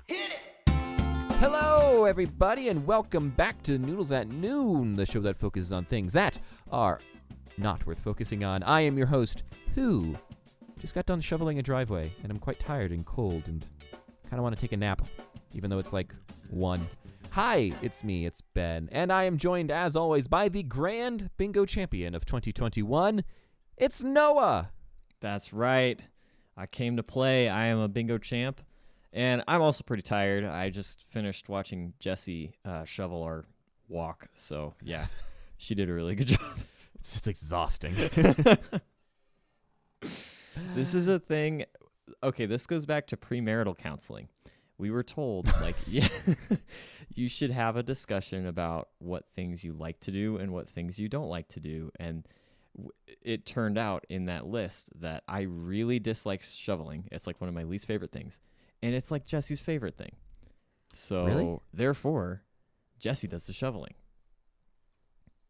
Hello, everybody, and welcome back to Noodles at Noon, the show that focuses on things that are not worth focusing on. I am your host, who just got done shoveling a driveway, and I'm quite tired and cold and kind of want to take a nap, even though it's like 1. Hi, it's me, it's Ben, and I am joined, as always, by the grand bingo champion of 2021. It's Noah. That's right. I came to play. I am a bingo champ. And I'm also pretty tired. I just finished watching Jessie shovel our walk. So, yeah, she did a really good job. It's exhausting. This is a thing. Okay, this goes back to premarital counseling. We were told, like, yeah, you should have a discussion about what things you like to do and what things you don't like to do. And it turned out in that list that I really dislike shoveling. It's like one of my least favorite things. And it's like Jesse's favorite thing. So, Really? Therefore, Jesse does the shoveling.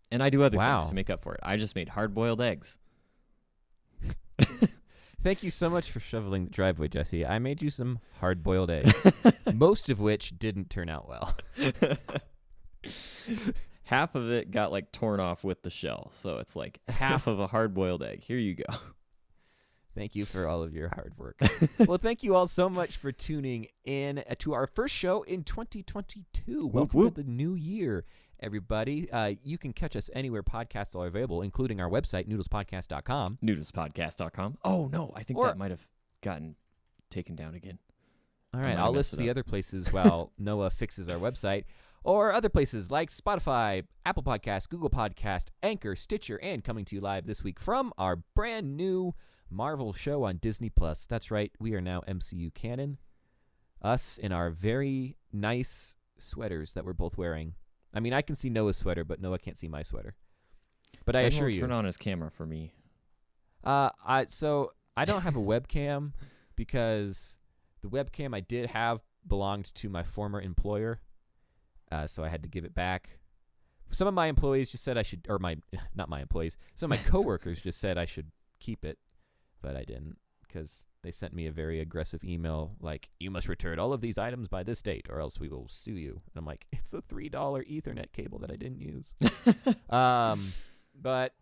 And I do other things to make up for it. I just made hard-boiled eggs. Thank you so much for shoveling the driveway, Jesse. I made you some hard-boiled eggs, most of which didn't turn out well. Half of it got, like, torn off with the shell. So it's like half of a hard-boiled egg. Here you go. Thank you for all of your hard work. Well, thank you all so much for tuning in to our first show in 2022. Welcome to the new year, everybody. You can catch us anywhere podcasts are available, including our website, noodlespodcast.com. Noodlespodcast.com. Oh, no. I think that might have gotten taken down again. All right. I'll list the other places while Noah fixes our website. Or other places like Spotify, Apple Podcasts, Google Podcast, Anchor, Stitcher, and coming to you live this week from our brand new Marvel show on Disney+. That's right, we are now MCU canon. Us in our very nice sweaters that we're both wearing. I mean, I can see Noah's sweater, but Noah can't see my sweater. But I assure you. Turn on his camera for me. So I don't have a webcam because the webcam I did have belonged to my former employer. So I had to give it back. Some of my employees just said I should, or not my employees, some of my coworkers just said I should keep it. But I didn't, because they sent me a very aggressive email like, you must return all of these items by this date or else we will sue you. And I'm like, it's a $3 Ethernet cable that I didn't use. But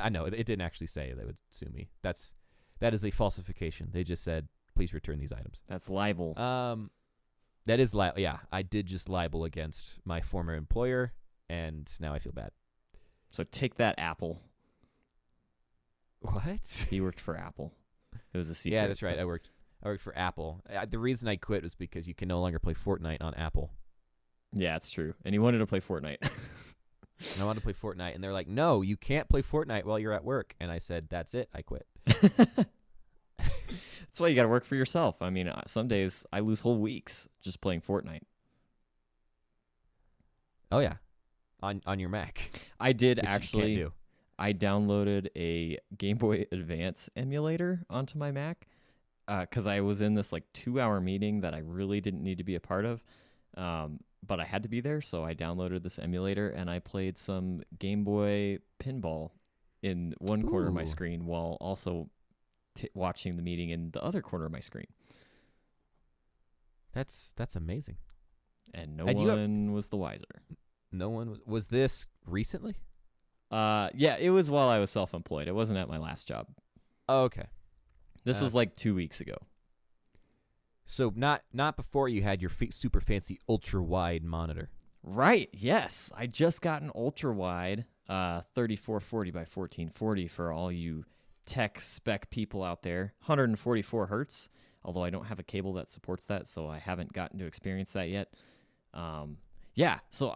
I know it didn't actually say they would sue me. That is a falsification. They just said, please return these items. That's libel. That is libel. Yeah, I did just libel against my former employer, and now I feel bad. So take that, Apple. What? He worked for Apple. It was a secret. Yeah, that's right. I worked for Apple. The reason I quit was because you can no longer play Fortnite on Apple. Yeah, it's true. And he wanted to play Fortnite. And I wanted to play Fortnite, and they're like, no, you can't play Fortnite while you're at work. And I said, that's it. I quit. That's why you got to work for yourself. I mean, some days I lose whole weeks just playing Fortnite. Oh, yeah. On your Mac. I did which actually. You can't do. I downloaded a Game Boy Advance emulator onto my Mac because I was in this like 2-hour meeting that I really didn't need to be a part of, but I had to be there, so I downloaded this emulator and I played some Game Boy pinball in one corner of my screen while also watching the meeting in the other corner of my screen. That's amazing. And no one was the wiser. No one was this recently? Yeah, it was while I was self-employed. It wasn't at my last job. Oh, okay. This was like 2 weeks ago. So not before you had your super fancy ultra-wide monitor. Right, yes. I just got an ultra-wide 3440 by 1440 for all you tech spec people out there. 144 hertz, although I don't have a cable that supports that, so I haven't gotten to experience that yet. Yeah, so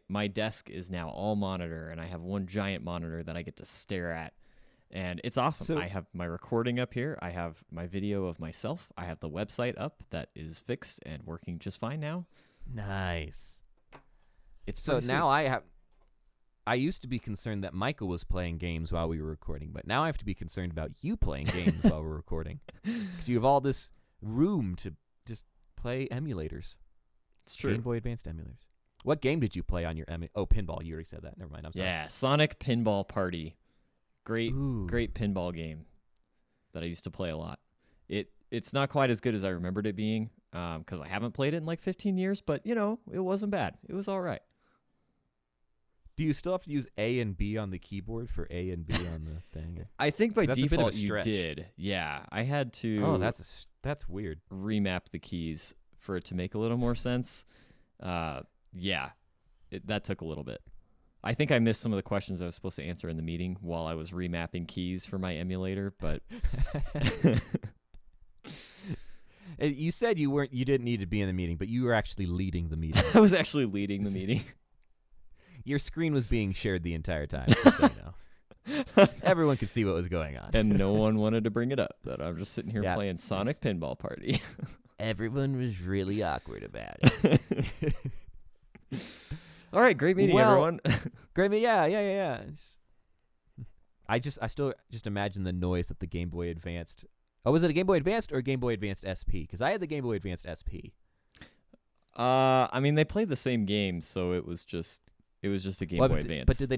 my desk is now all monitor, and I have one giant monitor that I get to stare at, and it's awesome. So, I have my recording up here. I have my video of myself. I have the website up that is fixed and working just fine now. Nice. It's so now I used to be concerned that Michael was playing games while we were recording, but now I have to be concerned about you playing games while we're recording, because you have all this room to just play emulators. It's true. Game Boy Advanced emulators. What game did you play on your pinball? You already said that. Never mind. I'm sorry. Yeah, Sonic Pinball Party. Great pinball game that I used to play a lot. It's not quite as good as I remembered it being. because I haven't played it in like 15 years, but, it wasn't bad. It was all right. Do you still have to use A and B on the keyboard for A and B on the thing? I think by That's a bit of a default you stretch. did. Yeah, I had to Oh, that's weird. remap the keys for it to make a little more sense. That took a little bit. I think I missed some of the questions I was supposed to answer in the meeting while I was remapping keys for my emulator, but You said you didn't need to be in the meeting, but you were actually leading the meeting. I was actually leading the meeting. Your screen was being shared the entire time, just so you know. Everyone could see what was going on. And no one wanted to bring it up, that I'm just sitting here Yeah. playing Sonic Pinball Party. Everyone was really awkward about it. All right, great meeting, Well, everyone. Great, yeah. I still just imagine the noise that the Game Boy Advanced. Oh, was it a Game Boy Advanced or a Game Boy Advanced SP? Because I had the Game Boy Advanced SP. I mean, they played the same game, so it was just a Game Boy Advance. But did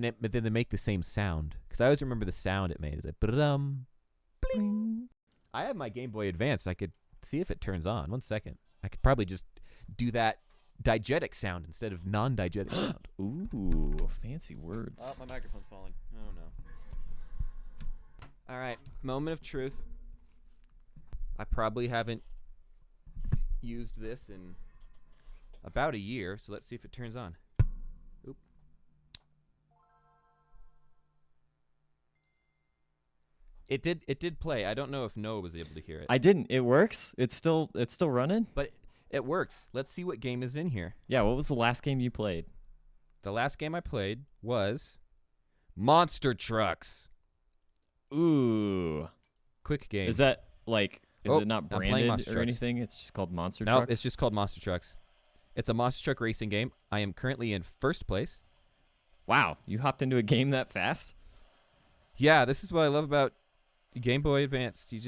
they make the same sound? Because I always remember the sound it made. Is it ba-dum, bling? I have my Game Boy Advance. I could see if it turns on. 1 second. I could probably just do that diegetic sound instead of non-diegetic sound. Ooh, fancy words. My microphone's falling. Oh, no. All right, moment of truth. I probably haven't used this in about a year, so let's see if it turns on. Oop. It did play. I don't know if Noah was able to hear it. I didn't. It works. It's still running. But it works. Let's see what game is in here. Yeah. What was the last game you played? The last game I played was Monster Trucks. Ooh. Quick game. Is that like? Is it not I'm playing branded Monster or Trucks. anything? It's just called Monster No, Trucks. it's just called Monster Trucks. It's a monster truck racing game. I am currently in first place. Wow, you hopped into a game that fast? Yeah, this is what I love about Game Boy Advanced. You're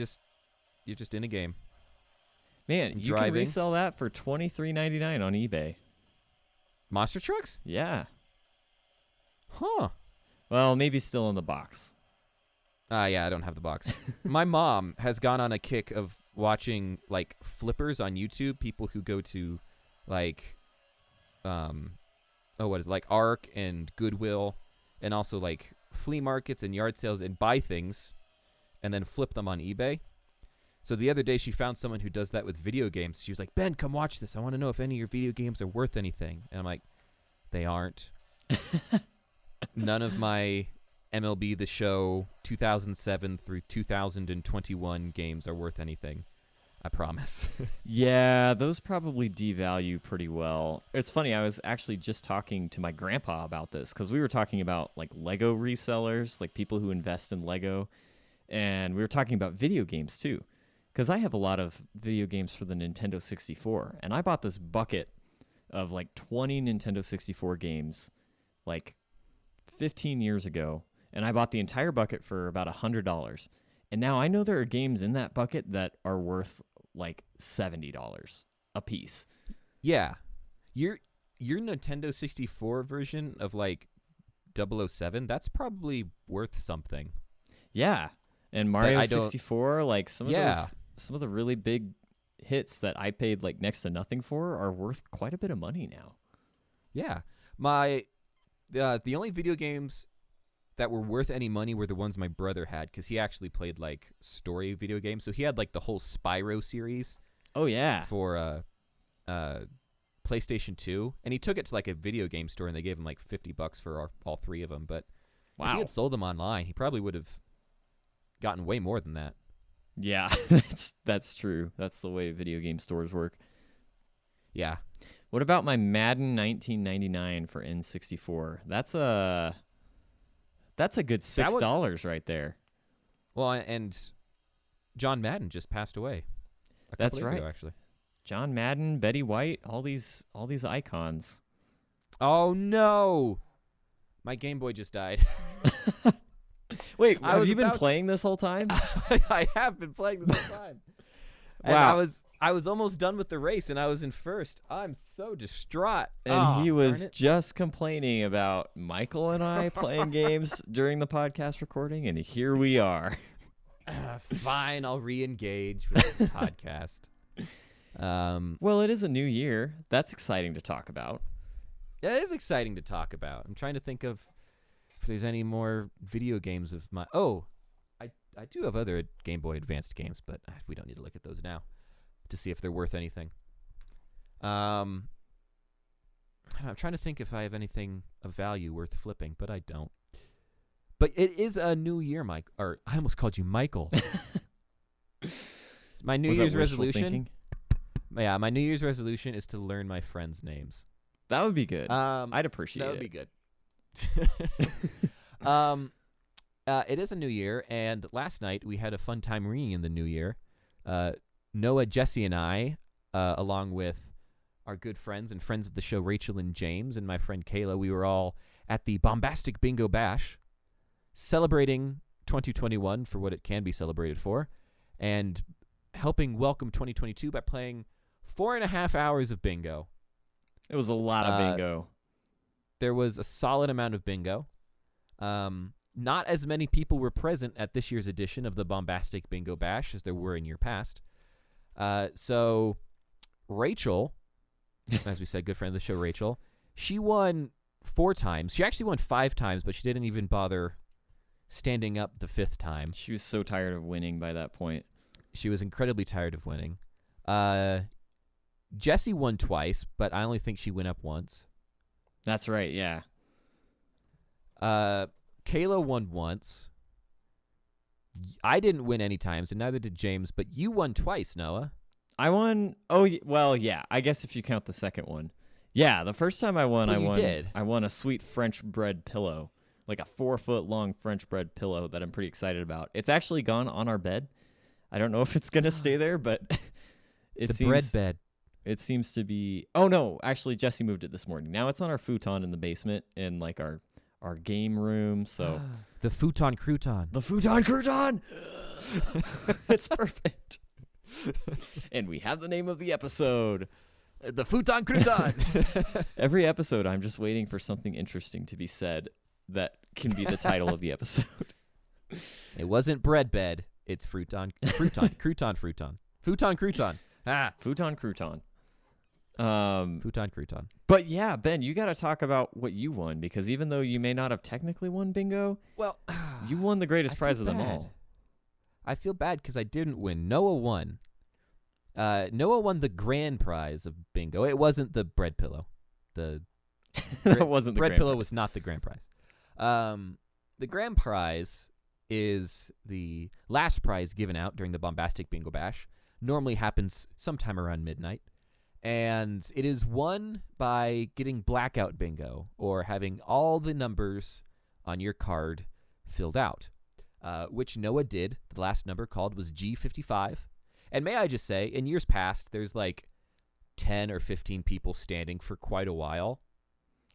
just in a game. Man, you Driving. can resell that for $23.99 on eBay. Monster Trucks? Yeah. Huh. Well, maybe still in the box. Yeah, I don't have the box. My mom has gone on a kick of watching like flippers on YouTube, people who go to like like Arc and Goodwill and also like flea markets and yard sales and buy things and then flip them on eBay. So the other day she found someone who does that with video games. She was like, "Ben, come watch this. I want to know if any of your video games are worth anything." And I'm like, "They aren't." None of my MLB The Show 2007 through 2021 games are worth anything. I promise. Yeah, those probably devalue pretty well. It's funny, I was actually just talking to my grandpa about this because we were talking about like Lego resellers, like people who invest in Lego, and we were talking about video games too. Because I have a lot of video games for the Nintendo 64, and I bought this bucket of like 20 Nintendo 64 games like 15 years ago, and I bought the entire bucket for about $100. And now I know there are games in that bucket that are worth like $70 a piece. Yeah. Your Nintendo 64 version of like 007, that's probably worth something. Yeah. And Mario I don't- 64, like some of Yeah. those, some of the really big hits that I paid like next to nothing for are worth quite a bit of money now. Yeah. The only video games that were worth any money were the ones my brother had because he actually played like story video games. So he had like the whole Spyro series Oh yeah. for PlayStation 2, and he took it to like a video game store and they gave him like $50 for all three of them. But if he Wow. had sold them online, he probably would have gotten way more than that. Yeah, that's true. That's the way video game stores work. Yeah. What about my Madden 1999 for N64? That's a good $6 right there. Well, and John Madden just passed away. That's days right. ago, actually. John Madden, Betty White, all these icons. Oh no, my Game Boy just died. Wait, I have was you been about- playing this whole time? I have been playing this whole time. And Wow. I was almost done with the race, and I was in first. I'm so distraught. And he Darn was it. just complaining about Michael and I playing games during the podcast recording, and here we are. Fine, I'll re-engage with the podcast. Well, it is a new year. That's exciting to talk about. Yeah, it is exciting to talk about. I'm trying to think of if there's any more video games of my. Oh, I do have other Game Boy Advanced games, but we don't need to look at those now to see if they're worth anything. I'm trying to think if I have anything of value worth flipping, but I don't. But it is a new year, Mike. Or I almost called you Michael. My New Year's resolution. Thinking? Yeah, my New Year's resolution is to learn my friends' names. That would be good. I'd appreciate it. That would be good. It is a new year, and last night we had a fun time ringing in the new year. Noah, Jesse, and I, along with our good friends and friends of the show, Rachel and James, and my friend Kayla, we were all at the Bombastic Bingo Bash, celebrating 2021 for what it can be celebrated for, and helping welcome 2022 by playing 4.5 hours of bingo. It was a lot of bingo. There was a solid amount of bingo. Not as many people were present at this year's edition of the Bombastic Bingo Bash as there were in year past. So Rachel, as we said, good friend of the show, Rachel, she won 4 times. She actually won 5 times, but she didn't even bother standing up the 5th time. She was so tired of winning by that point. She was incredibly tired of winning. Jessie won twice, but I only think she went up once. That's right, yeah. Kayla won once. I didn't win any times, and neither did James, but you won twice, Noah. I won. Oh, well, yeah. I guess if you count the second one. Yeah, the first time I won, did. I won a sweet French bread pillow, like a 4-foot-long French bread pillow that I'm pretty excited about. It's actually gone on our bed. I don't know if it's going to stay there, but bread bed. It seems to be. Oh, no. Actually, Jesse moved it this morning. Now it's on our futon in the basement in like our game room. So the Futon Crouton. The Futon Crouton. It's perfect. And we have the name of the episode. The Futon Crouton. Every episode, I'm just waiting for something interesting to be said that can be the title of the episode. It wasn't bread bed. It's Crouton. Futon Crouton. Futon Crouton. Futon Crouton. But yeah, Ben, you got to talk about what you won, because even though you may not have technically won bingo, well, you won the greatest prize of them all. I feel bad because I didn't win. Noah won. Noah won the grand prize of bingo. It wasn't the bread pillow. It wasn't the bread grand pillow prize. Was not the grand prize. The grand prize is the last prize given out during the Bombastic Bingo Bash. Normally happens sometime around midnight. And it is won by getting blackout bingo, or having all the numbers on your card filled out, which Noah did. The last number called was G55. And may I just say, in years past, there's like 10 or 15 people standing for quite a while.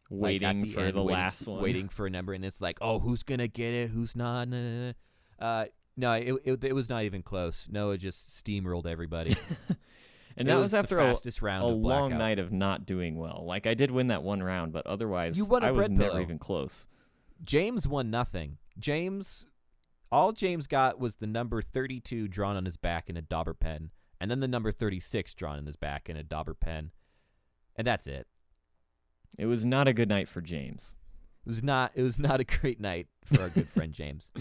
Waiting for the last one. Waiting for a number, and it's like, oh, who's going to get it? Who's not? No, it was not even close. Noah just steamrolled everybody. And that was after a long blackout. night of not doing well. Like, I did win that one round, but otherwise, I was never pillow. even close. James won nothing. All James got was the number 32 drawn on his back in a dauber pen, and then the number 36 drawn on his back in a dauber pen, and that's it. It was not a good night for James. It was not a great night for our good friend James.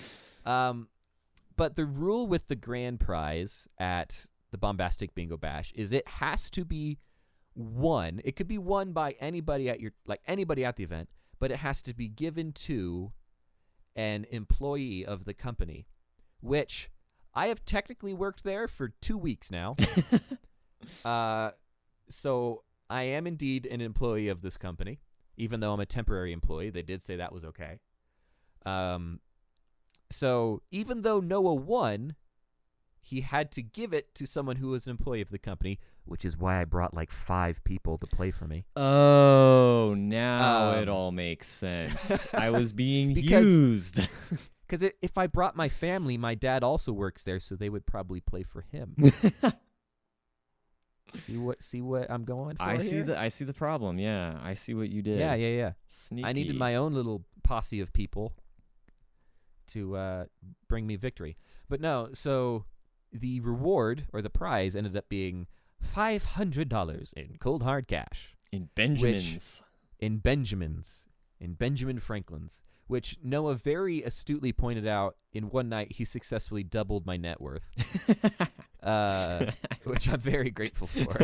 But the rule with the grand prize at the Bombastic Bingo Bash is it has to be won. It could be won by anybody at anybody at the event, but it has to be given to an employee of the company, which I have technically worked there for 2 weeks now. So I am indeed an employee of this company, even though I'm a temporary employee. They did say that was okay. So even though Noah won, he had to give it to someone who was an employee of the company, which is why I brought like 5 people to play for me. Oh, now it all makes sense. I was being used. Because if I brought my family, my dad also works there, so they would probably play for him. See what I'm going for here? I see the problem. Yeah, I see what you did. Yeah. Sneaky. I needed my own little posse of people to bring me victory. But no, so the reward or the prize ended up being $500 in cold hard cash. In Benjamins. In Benjamin Franklin's, which Noah very astutely pointed out in one night he successfully doubled my net worth, which I'm very grateful for.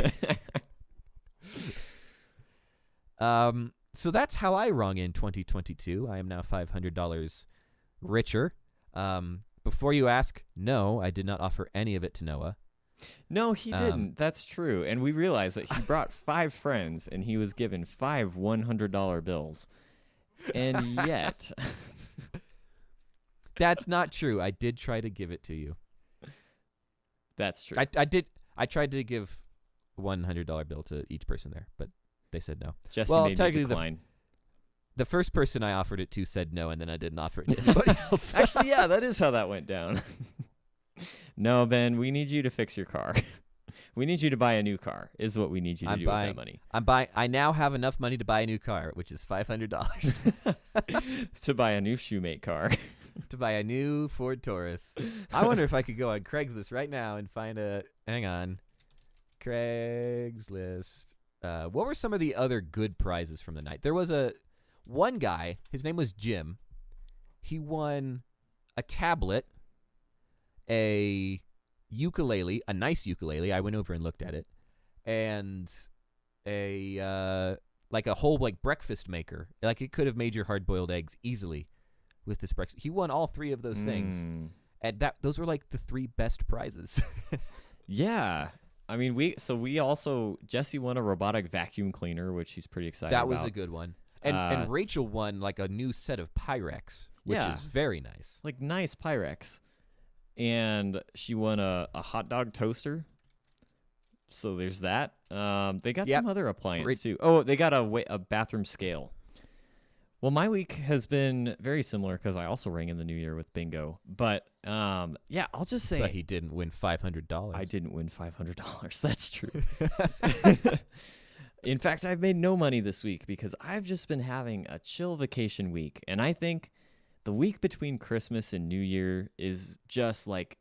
So that's how I rung in 2022. I am now $500 richer. Before you ask, no, I did not offer any of it to Noah. No, he didn't. That's true. And we realized that he brought 5 friends, and he was given 5 $100 bills. And yet... That's not true. I did try to give it to you. That's true. I did. I tried to give $100 bill to each person there, but they said no. Jesse well, made me decline. The first person I offered it to said no, and then I didn't offer it to anybody else. Actually, yeah, that is how that went down. No, Ben, we need you to fix your car. We need you to buy a new car, is what we need you to do with that money. I now have enough money to buy a new car, which is $500. To buy a new shoemate car. To buy a new Ford Taurus. I wonder if I could go on Craigslist right now and find hang on. Craigslist. What were some of the other good prizes from the night? There was one guy, his name was Jim. He won a tablet, a ukulele, a nice ukulele. I went over and looked at it, and a whole breakfast maker. Like it could have made your hard-boiled eggs easily with this breakfast. He won all 3 of those things, and those were like the 3 best prizes. Yeah. I mean, Jesse won a robotic vacuum cleaner, which he's pretty excited about. That was a good one. And Rachel won like a new set of Pyrex, which is very nice. Like nice Pyrex. And she won a hot dog toaster. So there's that. They got some other appliance too. Oh, they got a bathroom scale. Well, my week has been very similar because I also rang in the new year with bingo. But yeah, I'll just say. But he didn't win $500. I didn't win $500. That's true. In fact, I've made no money this week because I've just been having a chill vacation week. And I think the week between Christmas and New Year is just like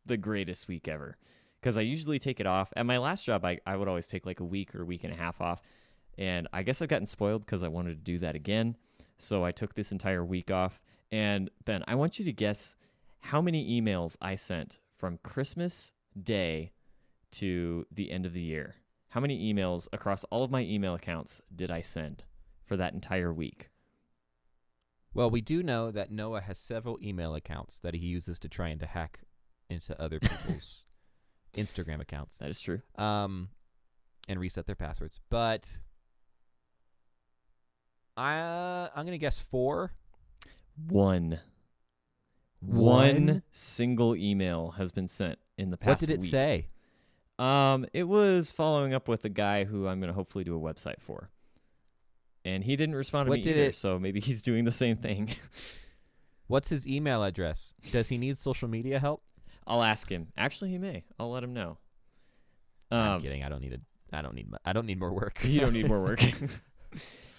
the greatest week ever. Because I usually take it off. At my last job, I would always take like a week or a week and a half off. And I guess I've gotten spoiled because I wanted to do that again. So I took this entire week off. And Ben, I want you to guess how many emails I sent from Christmas Day to the end of the year. How many emails across all of my email accounts did I send for that entire week? Well, we do know that Noah has several email accounts that he uses to try and to hack into other people's Instagram accounts. That is true. And reset their passwords. But I'm going to guess 4. One single email has been sent in the past What did it week. say? It was following up with a guy who I'm going to hopefully do a website for. And he didn't respond to me either, so maybe he's doing the same thing. What's his email address? Does he need social media help? I'll ask him. Actually, he may. I'll let him know. I'm kidding. I don't need more work. You don't need more work.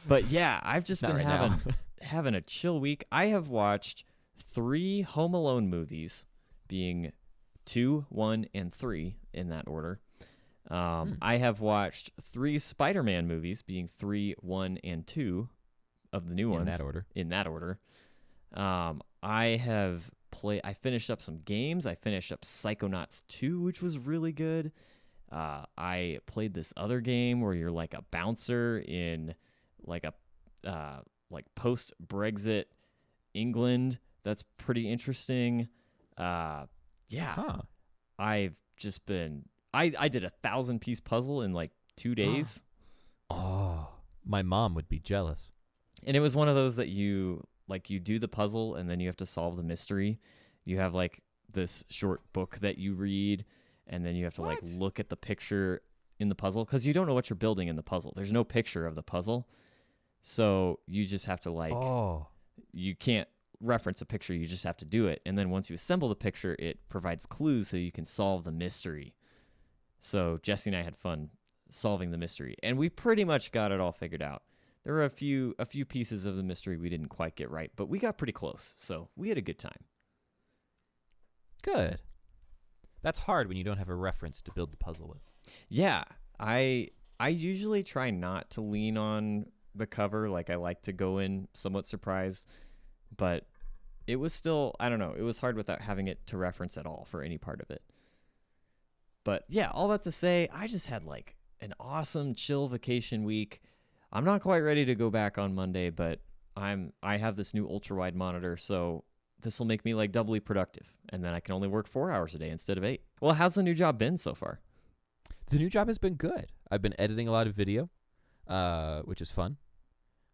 But yeah, I've just been having a chill week. I have watched 3 Home Alone movies, being 2, 1, and 3 in that order. I have watched 3 Spider-Man movies, being 3, 1, and 2 of the new ones. In that order. I finished up some games. I finished up Psychonauts 2, which was really good. I played this other game where you're like a bouncer in like a post-Brexit England. That's pretty interesting. Yeah. Huh. I've just been... I did a 1,000-piece puzzle in like 2 days. Oh, my mom would be jealous. And it was one of those that you do the puzzle and then you have to solve the mystery. You have like this short book that you read, and then you have to like look at the picture in the puzzle because you don't know what you're building in the puzzle. There's no picture of the puzzle. So you just have to you can't reference a picture. You just have to do it. And then once you assemble the picture, it provides clues so you can solve the mystery. So Jesse and I had fun solving the mystery, and we pretty much got it all figured out. There were a few pieces of the mystery we didn't quite get right, but we got pretty close. So we had a good time. Good. That's hard when you don't have a reference to build the puzzle with. Yeah, I usually try not to lean on the cover. Like I like to go in somewhat surprised, but it was still, I don't know, it was hard without having it to reference at all for any part of it. But yeah, all that to say, I just had like an awesome chill vacation week. I'm not quite ready to go back on Monday, but I have this new ultra wide monitor, so this will make me like doubly productive, and then I can only work 4 hours a day instead of 8. Well, how's the new job been so far? The new job has been good. I've been editing a lot of video, which is fun.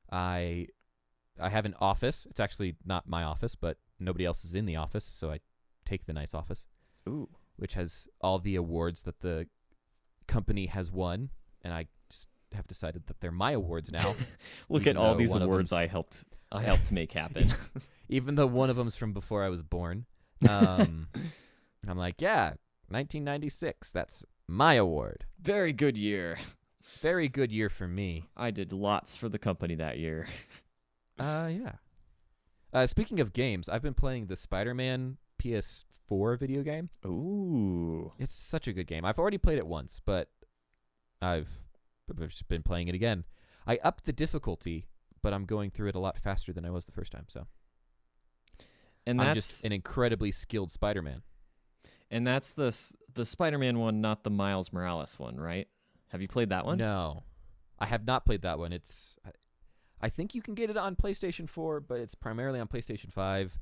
I have an office. It's actually not my office, but nobody else is in the office, so I take the nice office. Ooh. Which has all the awards that the company has won, and I just have decided that they're my awards now. Look at all these awards I helped make happen. Even though one of them's from before I was born. I'm like, yeah, 1996. That's my award. Very good year. Very good year for me. I did lots for the company that year. Yeah. Speaking of games, I've been playing the Spider-Man PS4 video game. Ooh. It's such a good game. I've already played it once, but I've just been playing it again. I upped the difficulty, but I'm going through it a lot faster than I was the first time, so. And I'm that's just an incredibly skilled Spider-Man. And that's the Spider-Man one, not the Miles Morales one, right? Have you played that one? No. I have not played that one. I think you can get it on PlayStation 4, but it's primarily on PlayStation 5,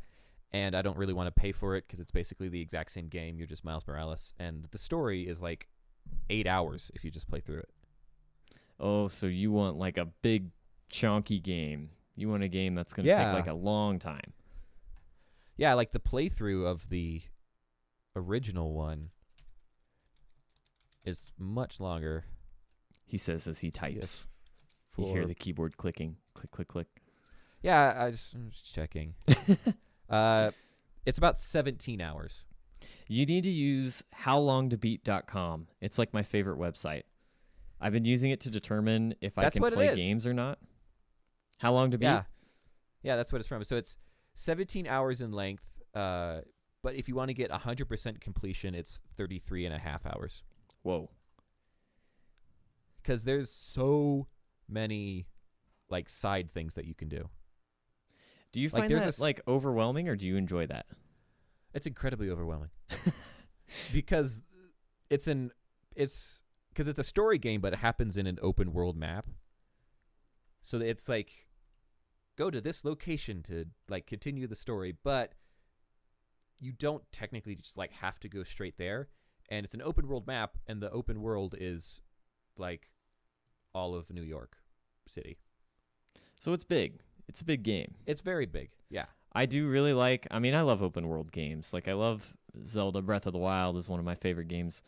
and I don't really want to pay for it because it's basically the exact same game. You're just Miles Morales, and the story is like 8 hours if you just play through it. Oh, so you want like a big, chunky game. You want a game that's going to take like a long time. Yeah, like the playthrough of the original one is much longer. He says as he types. Yes. You hear the keyboard clicking. Click, click, click. Yeah, I'm just checking. It's about 17 hours. You need to use howlongtobeat.com. It's like my favorite website. I've been using it to determine if I can play games or not. How long to beat? Yeah, that's what it's from. So it's 17 hours in length, but if you want to get 100% completion, it's 33 and a half hours. Whoa. Because there's so many like side things that you can do. Do you find that like overwhelming, or do you enjoy that? It's incredibly overwhelming. Because it's a story game, but it happens in an open world map. So it's like, go to this location to like continue the story, but you don't technically just like have to go straight there. And it's an open world map, and the open world is like all of New York City. So it's big. It's a big game. It's very big. Yeah. I do really I love open world games. Like I love Zelda Breath of the Wild is one of my favorite games.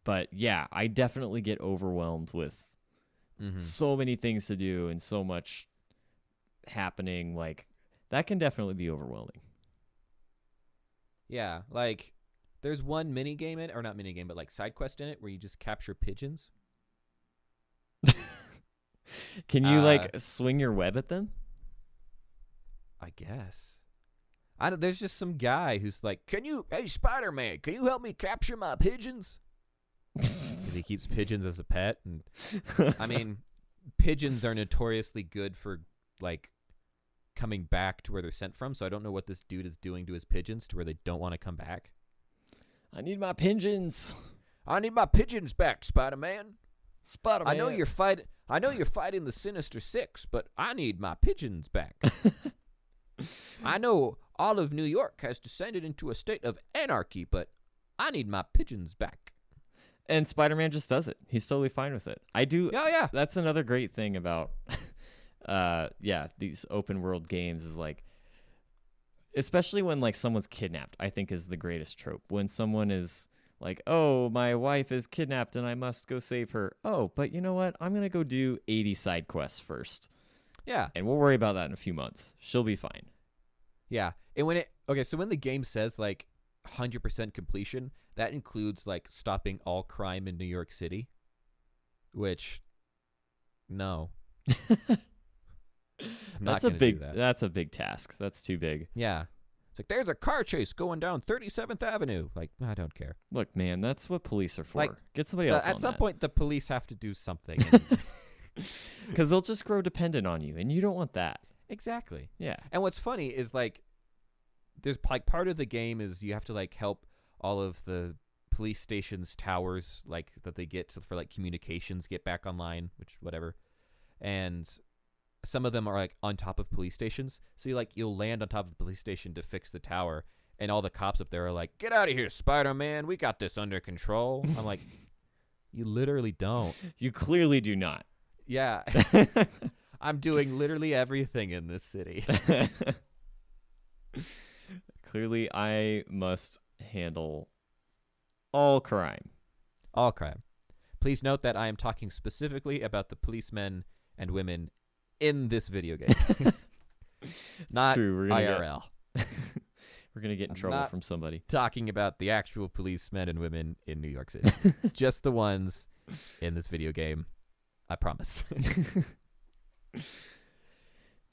But yeah, I definitely get overwhelmed with so many things to do and so much happening. Like that can definitely be overwhelming. Yeah, like there's one mini game in it, or not mini game, but like side quest in it where you just capture pigeons. Can you like swing your web at them? I guess. There's just some guy who's like, hey Spider-Man, can you help me capture my pigeons? Because he keeps pigeons as a pet, and I mean, pigeons are notoriously good for like coming back to where they're sent from. So I don't know what this dude is doing to his pigeons to where they don't want to come back. I need my pigeons. I need my pigeons back, Spider-Man. Spider-Man. I know you're fighting the Sinister Six, but I need my pigeons back. I know all of New York has descended into a state of anarchy, but I need my pigeons back. And Spider-Man just does it. He's totally fine with it. I do. Oh, yeah. That's another great thing about, these open world games is like, especially when like someone's kidnapped, I think is the greatest trope. When someone is like, oh, my wife is kidnapped and I must go save her. Oh, but you know what? I'm going to go do 80 side quests first. Yeah. And we'll worry about that in a few months. She'll be fine. Yeah. And when the game says like 100% completion, that includes like stopping all crime in New York City, which no. That's a big task. That's too big. Yeah. It's like, there's a car chase going down 37th Avenue. Like, I don't care. Look, man, that's what police are for. Like, Get somebody else At on some that. point, the police have to do something. Because they'll just grow dependent on you, and you don't want that. Exactly. Yeah. And what's funny is, like, there's, like, part of the game is you have to, like, help all of the police stations' towers, like, that they get for, like, communications get back online, which, whatever. And some of them are, like, on top of police stations. So, you'll land on top of the police station to fix the tower, and all the cops up there are like, get out of here, Spider-Man. We got this under control. I'm like, you literally don't. You clearly do not. Yeah. I'm doing literally everything in this city. Clearly, I must handle all crime. All crime. Please note that I am talking specifically about the policemen and women in this video game. Not true. We're IRL. We're going to get in trouble from somebody. Talking about the actual policemen and women in New York City. Just the ones in this video game. I promise.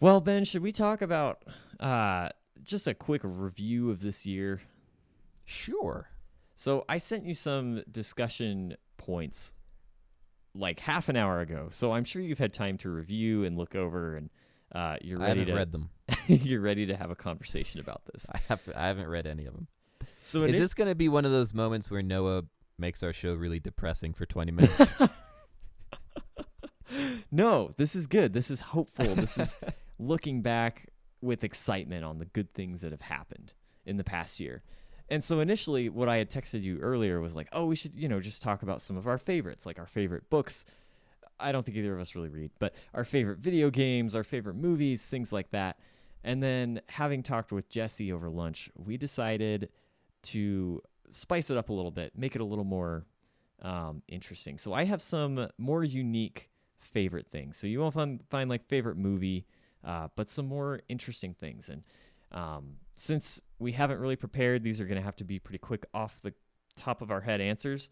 Well, Ben, should we talk about just a quick review of this year? Sure. So I sent you some discussion points like half an hour ago. So I'm sure you've had time to review and look over, and you're ready to read them. you're ready to have a conversation about this. I haven't read any of them. So is this going to be one of those moments where Noah makes our show really depressing for 20 minutes? No, this is good. This is hopeful. This is looking back with excitement on the good things that have happened in the past year. And so initially what I had texted you earlier was like, oh, we should, just talk about some of our favorites, like our favorite books. I don't think either of us really read, but our favorite video games, our favorite movies, things like that. And then having talked with Jesse over lunch, we decided to spice it up a little bit, make it a little more interesting. So I have some more unique favorite things. So you won't find like favorite movie, but some more interesting things. And since we haven't really prepared, these are going to have to be pretty quick off the top of our head answers,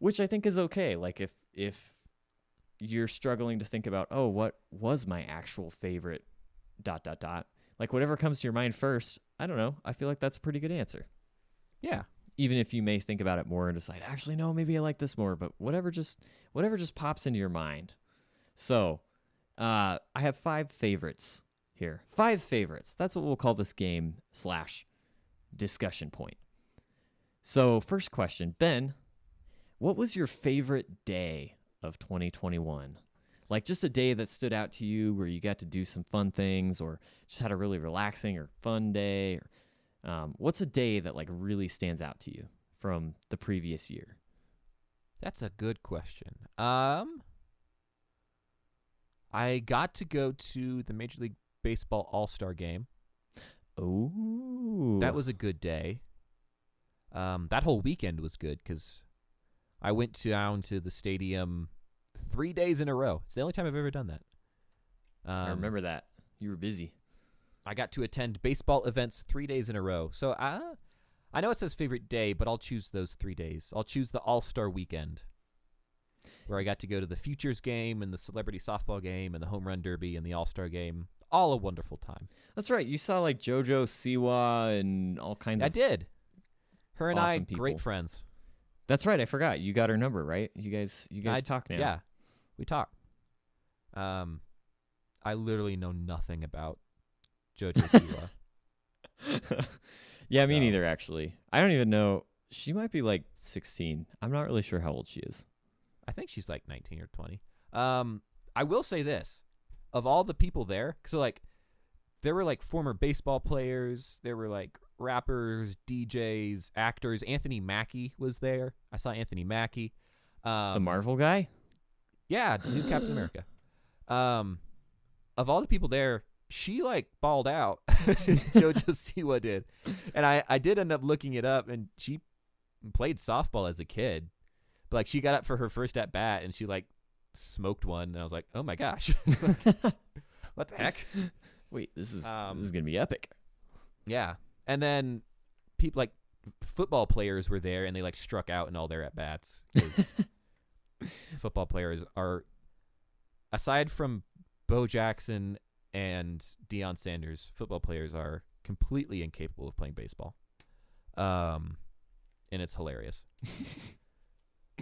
which I think is okay. Like if you're struggling to think about, oh, what was my actual favorite ... like whatever comes to your mind first, I don't know. I feel like that's a pretty good answer. Yeah. Even if you may think about it more and decide, actually, no, maybe I like this more, but whatever just pops into your mind. So I have 5 favorites here. 5 favorites. That's what we'll call this game / discussion point. So first question, Ben, what was your favorite day of 2021? Like just a day that stood out to you where you got to do some fun things or just had a really relaxing or fun day. Or what's a day that like really stands out to you from the previous year? That's a good question. I got to go to the Major League Baseball All-Star game. Oh. That was a good day. That whole weekend was good because I went down to the stadium 3 days in a row. It's the only time I've ever done that. I remember that. You were busy. I got to attend baseball events 3 days in a row. So I know it says favorite day, but I'll choose those 3 days. I'll choose the All-Star weekend where I got to go to the Futures game and the Celebrity Softball game and the Home Run Derby and the All-Star game. All a wonderful time. That's right. You saw like JoJo Siwa and all kinds I of did. Her and awesome I, people. great friends. That's right. I forgot. You got her number, right? You guys talk now. Yeah, we talk. I literally know nothing about JoJo Siwa. Yeah, me neither, actually. I don't even know. She might be like 16. I'm not really sure how old she is. I think she's like 19 or 20. I will say this. Of all the people there, so like there were like former baseball players, there were like rappers, DJs, actors. Anthony Mackie was there. I saw Anthony Mackie. The Marvel guy? Yeah, new Captain America. Of all the people there, she like balled out. JoJo Siwa did. And I did end up looking it up, and she played softball as a kid. But like she got up for her first at bat and she like smoked one, and I was like, oh my gosh. What the heck? Wait, this is gonna be epic. Yeah. And then people like football players were there, and they like struck out in all their at bats. Football players are, aside from Bo Jackson and Deion Sanders, football players are completely incapable of playing baseball. And it's hilarious.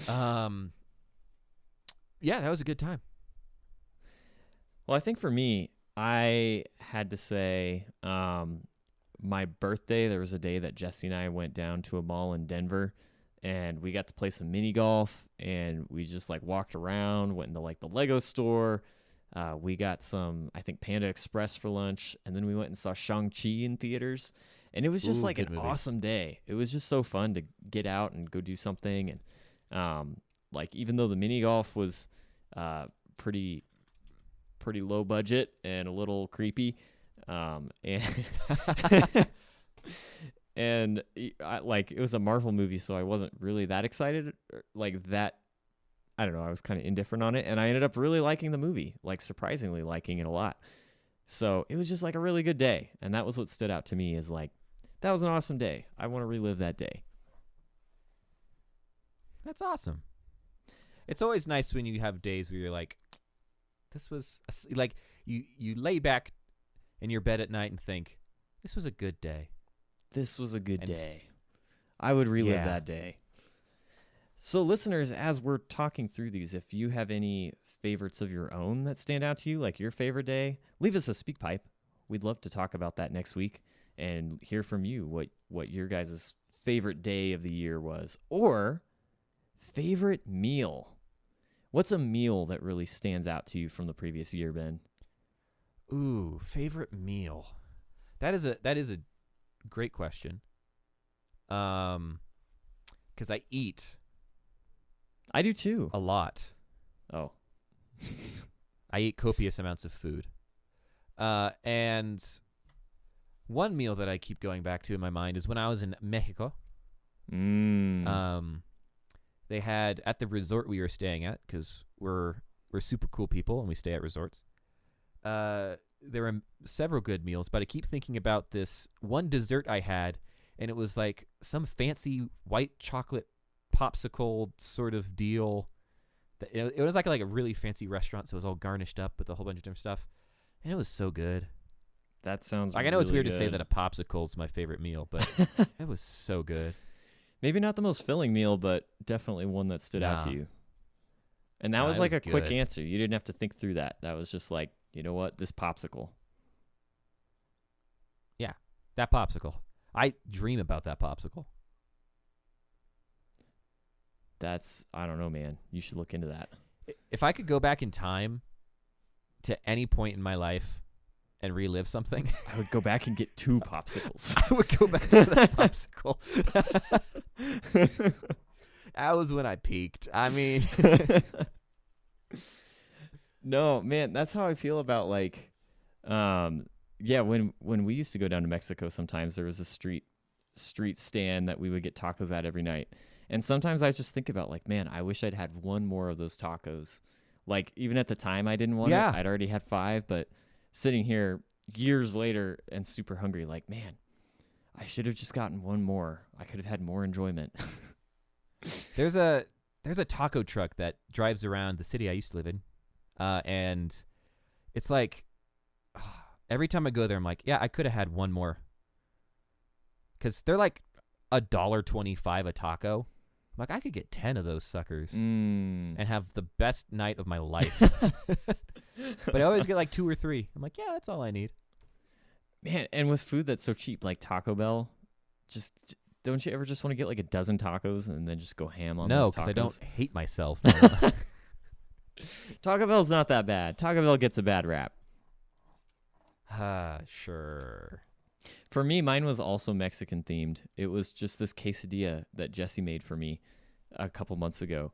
Yeah, that was a good time. Well, I think for me, I had to say my birthday, there was a day that Jesse and I went down to a mall in Denver, and we got to play some mini golf, and we just like walked around, went into like the Lego store. We got some, I think, Panda Express for lunch, and then we went and saw Shang-Chi in theaters. And it was just like an movie. awesome day. It was just so fun to get out and go do something. And like, even though the mini golf was pretty low budget and a little creepy, and and like, it was a Marvel movie, so I wasn't really that excited. Like that, I don't know. I was kind of indifferent on it, and I ended up really liking the movie, like surprisingly liking it a lot. So it was just like a really good day, and that was what stood out to me, is like, that was an awesome day. I want to relive that day. That's awesome. It's always nice when you have days where you're like, this was like you lay back in your bed at night and think, this was a good day. This was a good day. I would relive that day. So listeners, as we're talking through these, if you have any favorites of your own that stand out to you, like your favorite day, leave us a speak pipe. We'd love to talk about that next week and hear from you what your guys' favorite day of the year was, or favorite meal. What's a meal that really stands out to you from the previous year, Ben? Ooh, favorite meal. That is a great question. 'Cause I eat I do too. a lot. Oh. I eat copious amounts of food. And one meal that I keep going back to in my mind is when I was in Mexico. They had, at the resort we were staying at, because we're super cool people and we stay at resorts, there were several good meals, but I keep thinking about this one dessert I had, and it was like some fancy white chocolate popsicle sort of deal. It was like a really fancy restaurant, so it was all garnished up with a whole bunch of different stuff, and it was so good. That sounds like, I know really it's weird good to say that a popsicle is my favorite meal, but it was so good. Maybe not the most filling meal, but definitely one that stood out to you. And that was like a quick answer. You didn't have to think through that. That was just like, you know what? This popsicle. Yeah, that popsicle. I dream about that popsicle. I don't know, man. You should look into that. If I could go back in time to any point in my life and relive something, I would go back and get 2 popsicles. I would go back to that popsicle. That was when I peaked. I mean, no, man, that's how I feel about like, yeah. When we used to go down to Mexico, sometimes there was a street stand that we would get tacos at every night, and sometimes I just think about like, man, I wish I'd had one more of those tacos. Like, even at the time, I didn't want it. I'd already had 5, but sitting here years later and super hungry, like, man, I should have just gotten one more. I could have had more enjoyment. There's a taco truck that drives around the city I used to live in, and it's like every time I go there, I'm like, yeah, I could have had one more, because they're like $1.25 a taco. I'm like, I could get 10 of those suckers and have the best night of my life. But I always get like 2 or 3. I'm like, yeah, that's all I need. Man, and with food that's so cheap, like Taco Bell, just don't you ever just want to get like a dozen tacos and then just go ham on those tacos? No, because I don't hate myself. Taco Bell's not that bad. Taco Bell gets a bad rap. Sure. For me, mine was also Mexican themed. It was just this quesadilla that Jesse made for me a couple months ago,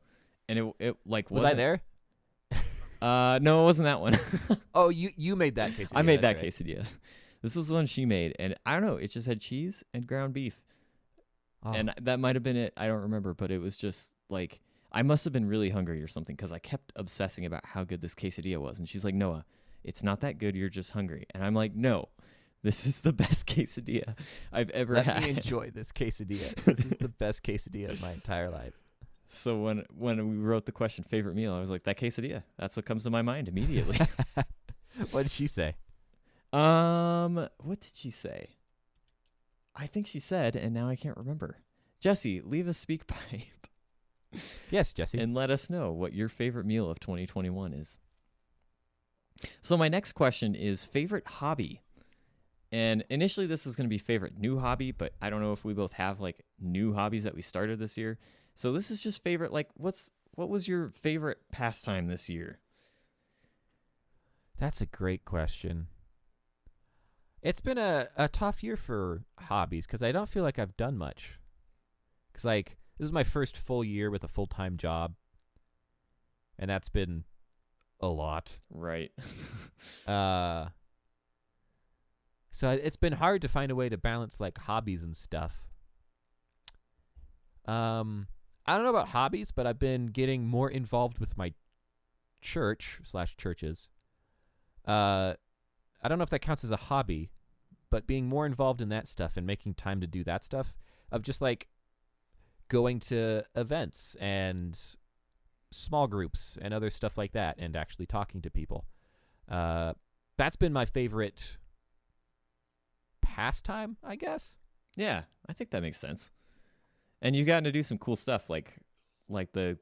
and it like was I there? No, it wasn't that one. Oh, you made that quesadilla. I made that quesadilla. This was one she made, and I don't know. It just had cheese and ground beef, and that might have been it. I don't remember, but it was just like, I must have been really hungry or something, because I kept obsessing about how good this quesadilla was, and she's like, Noah, it's not that good. You're just hungry, and I'm like, no. This is the best quesadilla I've ever had. Let me enjoy this quesadilla. This is the best quesadilla of my entire life. So when we wrote the question, favorite meal, I was like, that quesadilla. That's what comes to my mind immediately. What did she say? What did she say? I think she said, and now I can't remember. Jesse, leave a speak pipe Yes, Jesse. and let us know what your favorite meal of 2021 is. So my next question is favorite hobby. And initially this is going to be favorite new hobby, but I don't know if we both have like new hobbies that we started this year. So this is just favorite, like what was your favorite pastime this year? That's a great question. It's been a tough year for hobbies because I don't feel like I've done much. Because, like, this is my first full year with a full-time job, and that's been a lot. Right. So it's been hard to find a way to balance, like, hobbies and stuff. I don't know about hobbies, but I've been getting more involved with my churches. I don't know if that counts as a hobby, but being more involved in that stuff and making time to do that stuff, of just like going to events and small groups and other stuff like that and actually talking to people. That's been my favorite pastime, I guess. Yeah, I think that makes sense. And you've gotten to do some cool stuff like the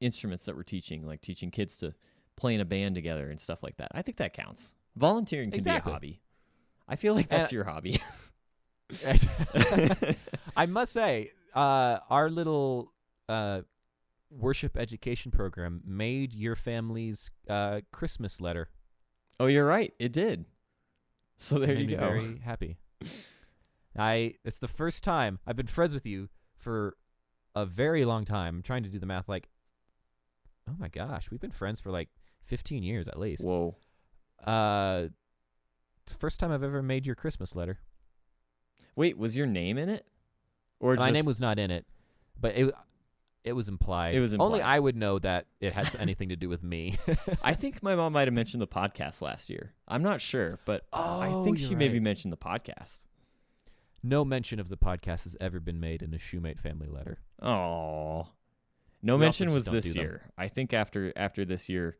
instruments that we're teaching, like teaching kids to play in a band together and stuff like that. I think that counts. Volunteering can be a hobby. I feel like that's your hobby. I must say, our little worship education program made your family's Christmas letter. Oh, you're right. It did. So there Made you me go. very happy. It's the first time I've been friends with you for a very long time. I'm trying to do the math. Like, oh my gosh, we've been friends for like 15 years at least. Whoa. It's the first time I've ever made your Christmas letter. Wait, was your name in it? Or My name was not in it, but it was implied. It was implied. Only I would know that it has anything to do with me. I think my mom might have mentioned the podcast last year. I'm not sure, but I think she maybe mentioned the podcast. No mention of the podcast has ever been made in a Shoemate family letter. Oh, no We mention also was just don't this do them. year. I think after this year,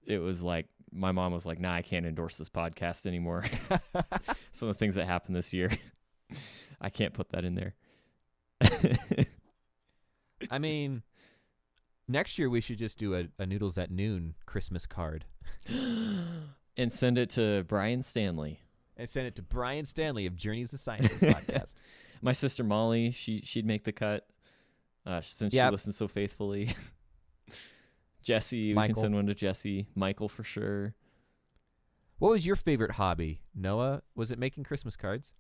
it was like my mom was like, "Nah, I can't endorse this podcast anymore." Some of the things that happened this year, I can't put that in there. I mean, next year we should just do a Noodles at Noon Christmas card. And send it to Brian Stanley. And send it to Brian Stanley of Journeys to Science podcast. My sister Molly, she'd make the cut since she listens so faithfully. Jesse, we can send one to Jesse. Michael for sure. What was your favorite hobby, Noah? Was it making Christmas cards?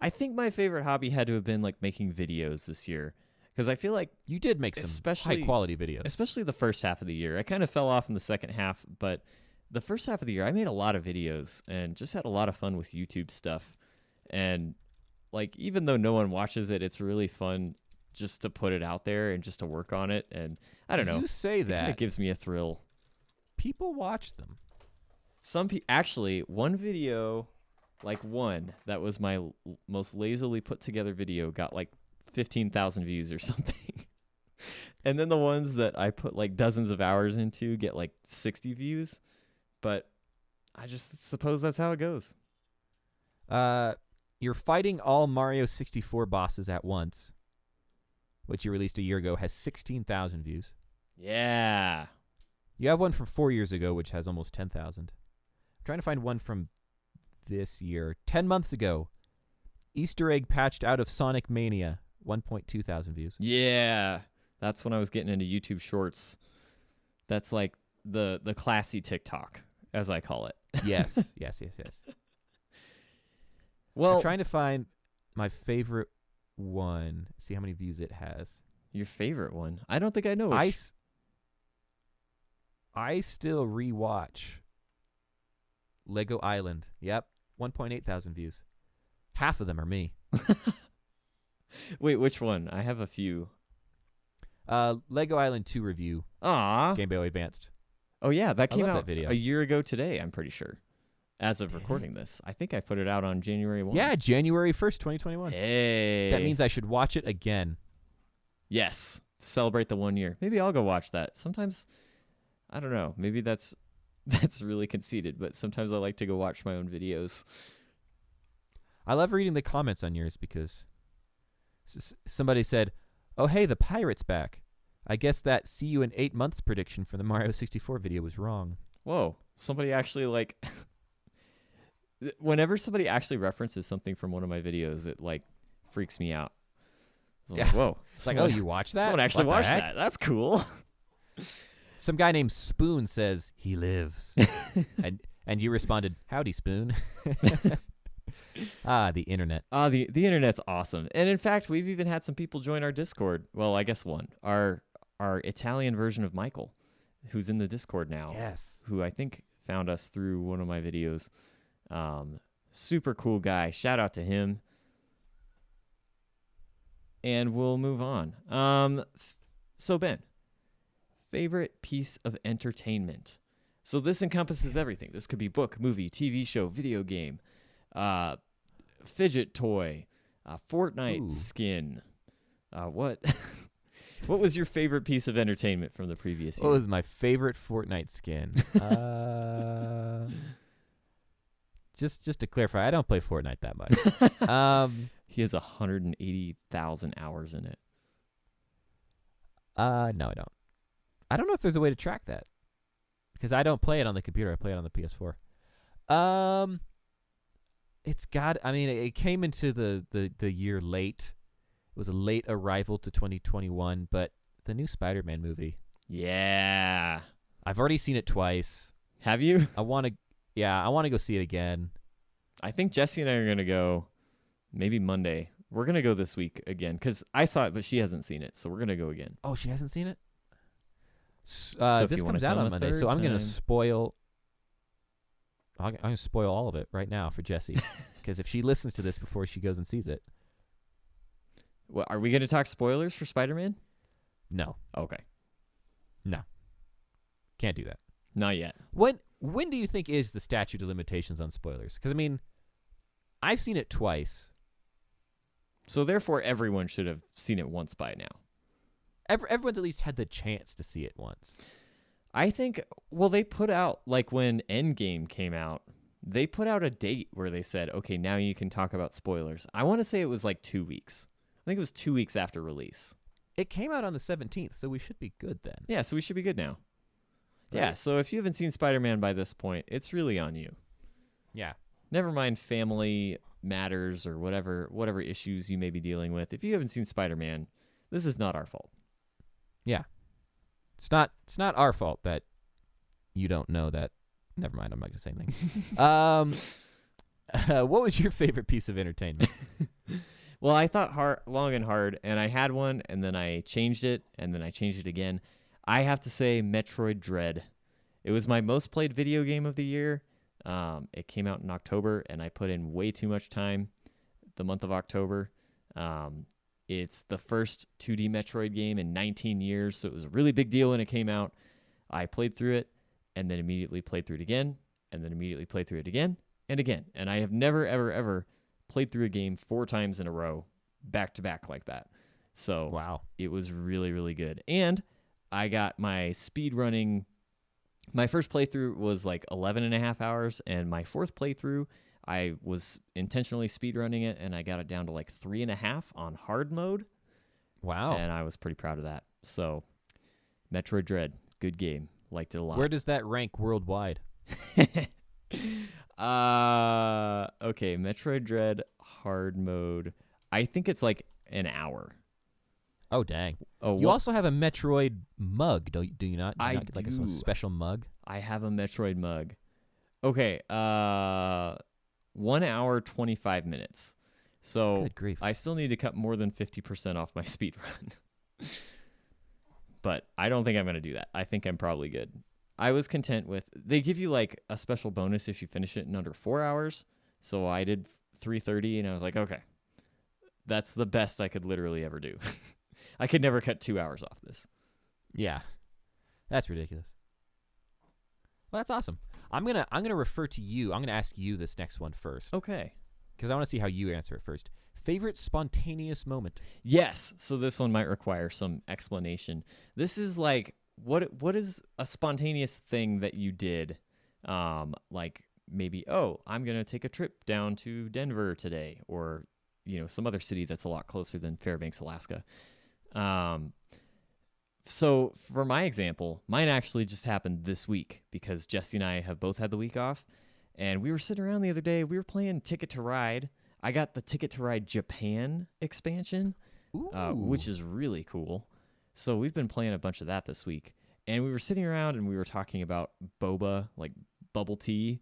I think my favorite hobby had to have been like making videos this year, because I feel like You did make some high quality videos. especially the first half of the year. I kind of fell off in the second half, but the first half of the year I made a lot of videos and just had a lot of fun with YouTube stuff. And like, even though no one watches it, it's really fun just to put it out there and just to work on it. And I don't know. You say that. It gives me a thrill. People watch them. Actually, one video, like one that was my most lazily put together video, got like 15,000 views or something. And then the ones that I put like dozens of hours into get like 60 views. But I just suppose that's how it goes. You're fighting all Mario 64 bosses at once, which you released a year ago, has 16,000 views. Yeah. You have one from 4 years ago, which has almost 10,000. I'm trying to find one from this year. 10 months ago, Easter egg patched out of Sonic Mania, 1.2 thousand views. Yeah. That's when I was getting into YouTube Shorts. That's like the classy TikTok, as I call it. Yes. Well, I'm trying to find my favorite one. See how many views it has. your favorite one? I don't think I know. I still rewatch Lego Island. Yep, 1.8 thousand views. Half of them are me. Wait, which one? I have a few. Lego Island 2 review. Aw. Game Boy Advanced. Oh yeah, that I came love out that video. a year ago today, I'm pretty sure. As of recording this. I think I put it out on January 1. Yeah, January 1st, 2021. Hey. That means I should watch it again. Yes. Celebrate the 1 year. Maybe I'll go watch that. Sometimes, I don't know. Maybe that's really conceited, but sometimes I like to go watch my own videos. I love reading the comments on yours because somebody said, "Oh, hey, the pirate's back. I guess that see you in 8 months prediction for the Mario 64 video was wrong." Whoa. Somebody actually, like, whenever somebody actually references something from one of my videos, it, like, freaks me out. It's like, whoa. It's like, oh, you watched that? Someone actually What the watched heck? that. That's cool. Some guy named Spoon says, "He lives." and you responded, "Howdy, Spoon." The internet. The internet's awesome. And in fact, we've even had some people join our Discord. Well, I guess one. Our Italian version of Michael, who's in the Discord now. Yes. Who I think found us through one of my videos. Super cool guy. Shout out to him. And we'll move on. So Ben, favorite piece of entertainment. So this encompasses everything. This could be book, movie, TV show, video game, fidget toy, Fortnite skin. What was your favorite piece of entertainment from the previous year? What was my favorite Fortnite skin? Just to clarify, I don't play Fortnite that much. He has 180,000 hours in it. No, I don't. I don't know if there's a way to track that because I don't play it on the computer. I play it on the PS4. It's got. I mean, it came into the year late. It was a late arrival to 2021, but the new Spider-Man movie. Yeah, I've already seen it twice. Have you? I want to go see it again. I think Jesse and I are gonna go. Maybe Monday. We're gonna go this week again because I saw it, but she hasn't seen it, so we're gonna go again. Oh, she hasn't seen it. So this comes out on Monday, so I'm gonna spoil. I'm gonna spoil all of it right now for Jessie, because if she listens to this before she goes and sees it, well, are we gonna talk spoilers for Spider-Man? No. Okay. No. Can't do that. Not yet. When do you think is the statute of limitations on spoilers? Because I mean, I've seen it twice. So therefore, everyone should have seen it once by now. Everyone's at least had the chance to see it once. I think, well, they put out, like when Endgame came out, they put out a date where they said, okay, now you can talk about spoilers. I want to say it was like 2 weeks. I think it was 2 weeks after release. It came out on the 17th, so we should be good then. Yeah, so we should be good now. Right. Yeah, so if you haven't seen Spider-Man by this point, it's really on you. Yeah. Never mind family matters or whatever issues you may be dealing with. If you haven't seen Spider-Man, this is not our fault. Yeah. It's not our fault that you don't know that. Never mind, I'm not going to say anything. What was your favorite piece of entertainment? Well, I thought long and hard, and I had one, and then I changed it, and then I changed it again. I have to say Metroid Dread. It was my most played video game of the year. It came out in October, and I put in way too much time the month of October. It's the first 2D Metroid game in 19 years, so it was a really big deal when it came out. I played through it, and then immediately played through it again, and then immediately played through it again and again. And I have never, ever, ever played through a game 4 times in a row, back to back like that. So wow, it was really, really good. And I got my speed running. My first playthrough was like 11 and a half hours, and my fourth playthrough, I was intentionally speedrunning it, and I got it down to like 3.5 on hard mode. Wow. And I was pretty proud of that. So, Metroid Dread, good game. Liked it a lot. Where does that rank worldwide? Okay, Metroid Dread, hard mode. I think it's like an hour. Oh, dang. Oh, you also have a Metroid mug, do you not? Do you I not get like a special mug? I have a Metroid mug. Okay, 1 hour, 25 minutes. So Good grief. I still need to cut more than 50% off my speed run. But I don't think I'm going to do that. I think I'm probably good. I was content with, they give you like a special bonus if you finish it in under 4 hours. So I did 3:30 and I was like, okay, that's the best I could literally ever do. I could never cut 2 hours off this. Yeah. That's ridiculous. Well, that's awesome. I'm gonna refer to you. I'm gonna ask you this next one first. Okay. Because I want to see how you answer it first. Favorite spontaneous moment? Yes. So this one might require some explanation. This is like, what is a spontaneous thing that you did, like maybe, oh, I'm going to take a trip down to Denver today, or, some other city that's a lot closer than Fairbanks, Alaska. So for my example, mine actually just happened this week because Jesse and I have both had the week off, and we were sitting around the other day. We were playing Ticket to Ride. I got the Ticket to Ride Japan expansion, which is really cool. So we've been playing a bunch of that this week, and we were sitting around and we were talking about boba, like bubble tea,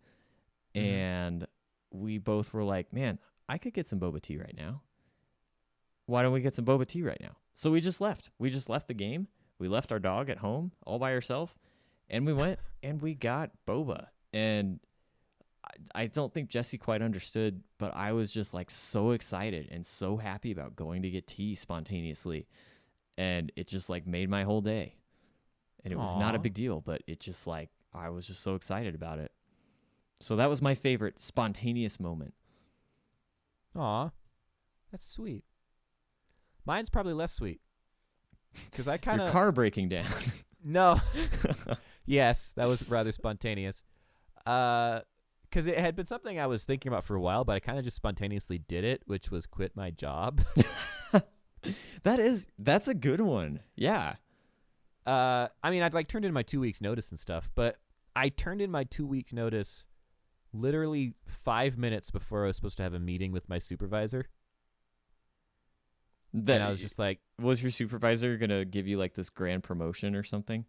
and we both were like, man, I could get some boba tea right now. Why don't we get some boba tea right now? So we just left. We just left the game. We left our dog at home all by herself, and we went and we got boba. And I don't think Jesse quite understood, but I was just like so excited and so happy about going to get tea spontaneously. And it just like made my whole day. And it was not a big deal, but it just like, I was just so excited about it. So that was my favorite spontaneous moment. Aw, that's sweet. Mine's probably less sweet. Because I kind of... Your car breaking down. No. Yes, that was rather spontaneous. Because it had been something I was thinking about for a while, but I kind of just spontaneously did it, which was quit my job. That's a good one. Yeah. I mean, I'd like turned in my 2 weeks notice and stuff, but I turned in my 2 weeks notice literally 5 minutes before I was supposed to have a meeting with my supervisor. And I was just like... Was your supervisor going to give you like this grand promotion or something?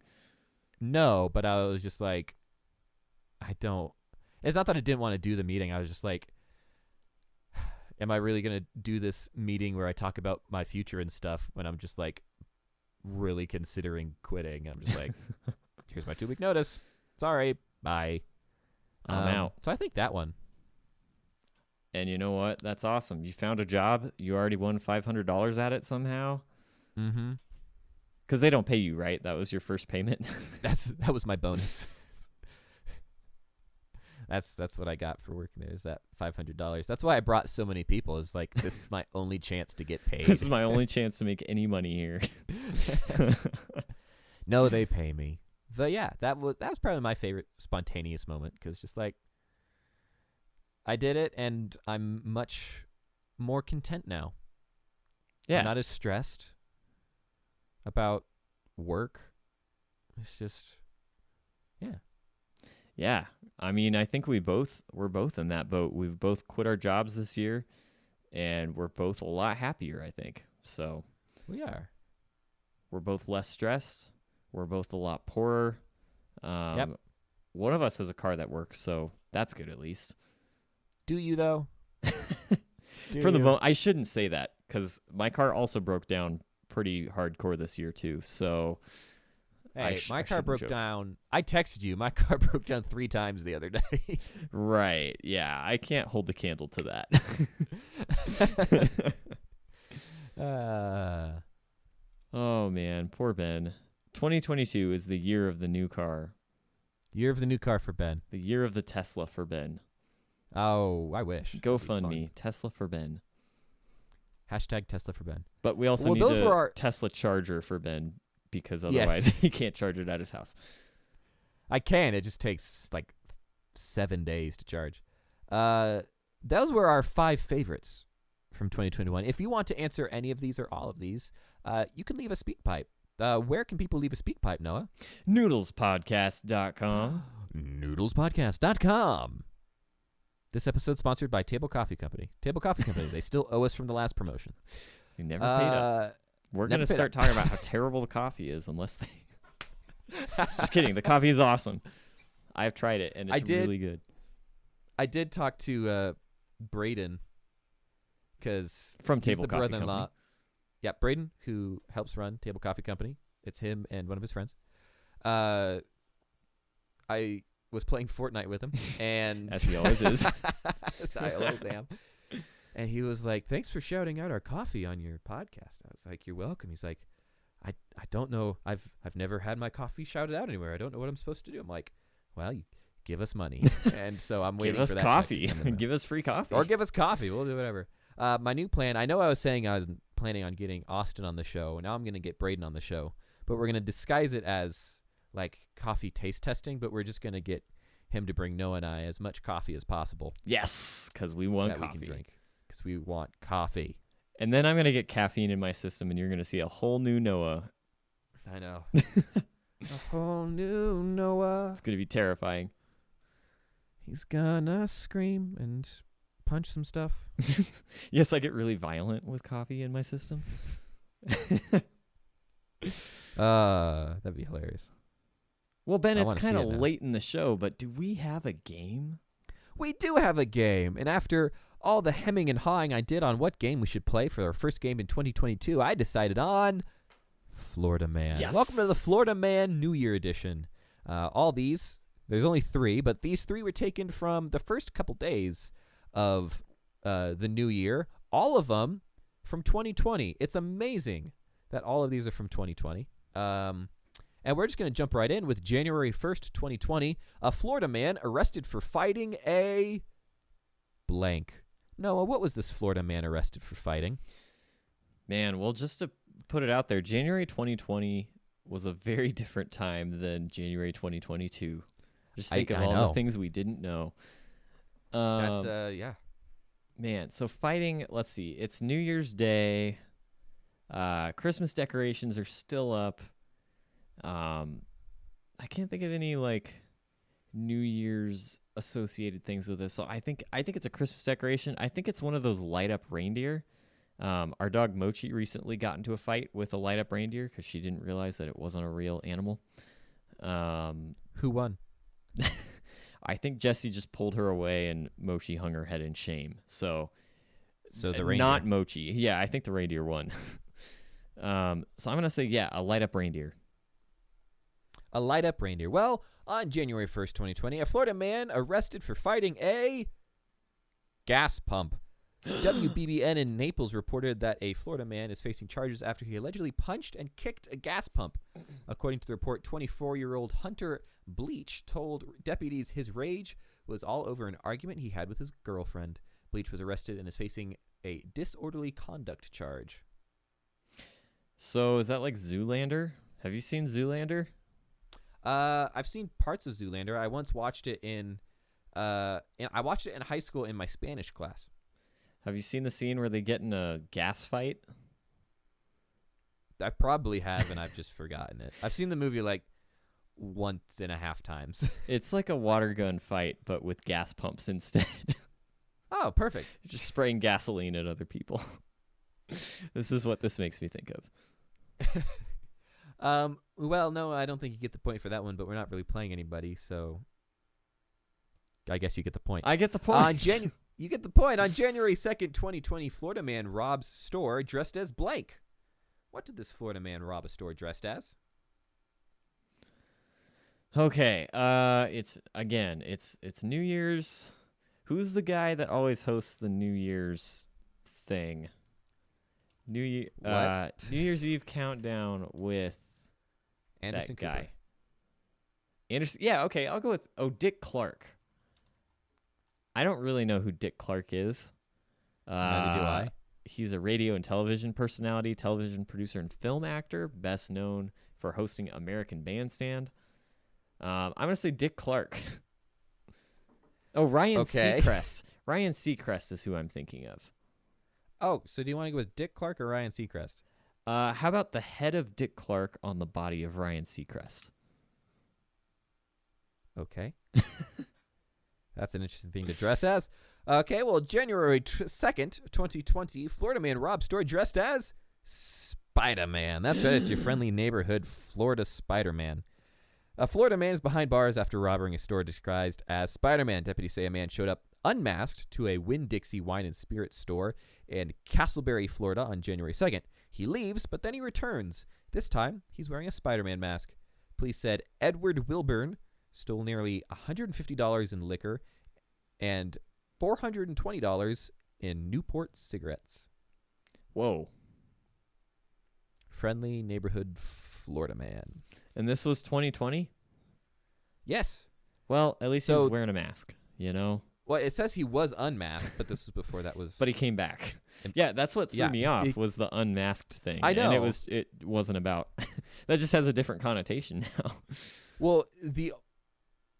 No, but I was just like, it's not that I didn't want to do the meeting. I was just like, am I really going to do this meeting where I talk about my future and stuff when I'm just like really considering quitting? I'm just like, here's my 2 week notice. Sorry. Bye. I'm out. So I think that one. And you know what? That's awesome. You found a job. You already won $500 at it somehow. Mm-hmm. Because they don't pay you, right? That was your first payment. That was my bonus. That's what I got for working there. Is that $500? That's why I brought so many people. Is like, this is my only chance to get paid. This is my only chance to make any money here. No, they pay me. But yeah, that was probably my favorite spontaneous moment, because just like, I did it, and I'm much more content now. Yeah. I'm not as stressed about work. It's just, yeah. Yeah. I mean, I think we're both in that boat. We've both quit our jobs this year, and we're both a lot happier, I think. So We are. we're both less stressed. We're both a lot poorer. Yep. One of us has a car that works, so that's good at least. Do you, though? For the moment, I shouldn't say that, because my car also broke down pretty hardcore this year too. So, hey, my car broke down. I texted you. My car broke down 3 times the other day. Right? Yeah, I can't hold the candle to that. Oh man, poor Ben. 2022 is the year of the new car. Year of the new car for Ben. The year of the Tesla for Ben. Oh, I wish. GoFundMe, Tesla for Ben. Hashtag Tesla for Ben. But we also need a Tesla charger for Ben, because otherwise he can't charge it at his house. I can. It just takes like 7 days to charge. Those were our 5 favorites from 2021. If you want to answer any of these or all of these, you can leave a speak pipe. Where can people leave a speak pipe, Noah? Noodlespodcast.com. Noodlespodcast.com. This episode sponsored by Table Coffee Company. Table Coffee Company. They still owe us from the last promotion. We never paid up. We're going to start talking about how terrible the coffee is unless they... Just kidding. The coffee is awesome. I've tried it, and it's really good. I did talk to Braden, because from he's Table the Coffee brother-in-law. Company. Yeah, Braden, who helps run Table Coffee Company. It's him and one of his friends. I was playing Fortnite with him, and as he always is. As I always am. And he was like, "Thanks for shouting out our coffee on your podcast." I was like, "You're welcome." He's like, I don't know. I've never had my coffee shouted out anywhere. I don't know what I'm supposed to do." I'm like, "Well, you give us money." And so I'm waiting for that. Give us coffee. Give us free coffee. Or give us coffee. We'll do whatever. My new plan, I know I was saying I was planning on getting Austin on the show. Now I'm going to get Braden on the show. But we're going to disguise it as like coffee taste testing, but we're just going to get him to bring Noah and I as much coffee as possible. Yes, because we want that coffee. we can drink. Because we want coffee. And then I'm going to get caffeine in my system, and you're going to see a whole new Noah. I know. A whole new Noah. It's going to be terrifying. He's gonna scream and punch some stuff. Yes, I get really violent with coffee in my system. That'd be hilarious. Well, Ben, I it's wanna see kind it of now. late in the show, but do we have a game? We do have a game, and after all the hemming and hawing I did on what game we should play for our first game in 2022, I decided on Florida Man. Yes! Welcome to the Florida Man New Year Edition. All these, there's only 3, but these 3 were taken from the first couple days of the new year. All of them from 2020. It's amazing that all of these are from 2020. And we're just going to jump right in with January 1st, 2020. A Florida man arrested for fighting a blank. Noah, what was this Florida man arrested for fighting? Man, well, just to put it out there, January 2020 was a very different time than January 2022. Just think of I all know. the things we didn't know. That's, yeah. Man, so fighting, let's see. It's New Year's Day. Christmas decorations are still up. I can't think of any like New Year's associated things with this. So I think it's a Christmas decoration. I think it's one of those light up reindeer. Our dog Mochi recently got into a fight with a light up reindeer because she didn't realize that it wasn't a real animal. Who won? I think Jessie just pulled her away and Mochi hung her head in shame. So the reindeer. not Mochi. Yeah, I think the reindeer won. So I'm going to say, yeah, a light up reindeer. A light up reindeer. Well, on January 1st, 2020, a Florida man arrested for fighting a gas pump. WBBN in Naples reported that a Florida man is facing charges after he allegedly punched and kicked a gas pump. According to the report, 24-year-old Hunter Bleach told deputies his rage was all over an argument he had with his girlfriend. Bleach was arrested and is facing a disorderly conduct charge. So is that like Zoolander? Have you seen Zoolander? I've seen parts of Zoolander. I once watched it and I watched it in high school in my Spanish class. Have you seen the scene where they get in a gas fight? I probably have, and I've just forgotten it. I've seen the movie like 1.5 times. It's like a water gun fight, but with gas pumps instead. Oh, perfect. Just spraying gasoline at other people. This is what this makes me think of. Well, no, I don't think you get the point for that one, but we're not really playing anybody, so I guess you get the point. I get the point. You get the point. On January 2nd, 2020, Florida man robs store dressed as blank. What did this Florida man rob a store dressed as? Okay, it's New Year's. Who's the guy that always hosts the New Year's thing? New Year's Eve countdown with Anderson that guy. Cooper. Anderson. Yeah, okay, I'll go with Dick Clark. I don't really know who Dick Clark is. Neither do I. He's a radio and television personality, television producer, and film actor, best known for hosting American Bandstand. I'm going to say Dick Clark. Oh, Ryan Seacrest. Ryan Seacrest is who I'm thinking of. Oh, so do you want to go with Dick Clark or Ryan Seacrest? How about the head of Dick Clark on the body of Ryan Seacrest? Okay. That's an interesting thing to dress as. Okay, well, January 2nd, 2020, Florida man robs store dressed as Spider-Man. That's right, it's your friendly neighborhood Florida Spider-Man. A Florida man is behind bars after robbing a store disguised as Spider-Man. Deputies say a man showed up unmasked to a Winn-Dixie wine and spirits store in Castleberry, Florida on January 2nd. He leaves, but then he returns. This time, he's wearing a Spider-Man mask. Police said Edward Wilburn stole nearly $150 in liquor and $420 in Newport cigarettes. Whoa. Friendly neighborhood Florida man. And this was 2020? Yes. Well, at least he was wearing a mask, you know? Well, it says he was unmasked, but this was before that was... But he came back. Yeah, that's what threw me off was the unmasked thing. I know. And it wasn't about... That just has a different connotation now. Well,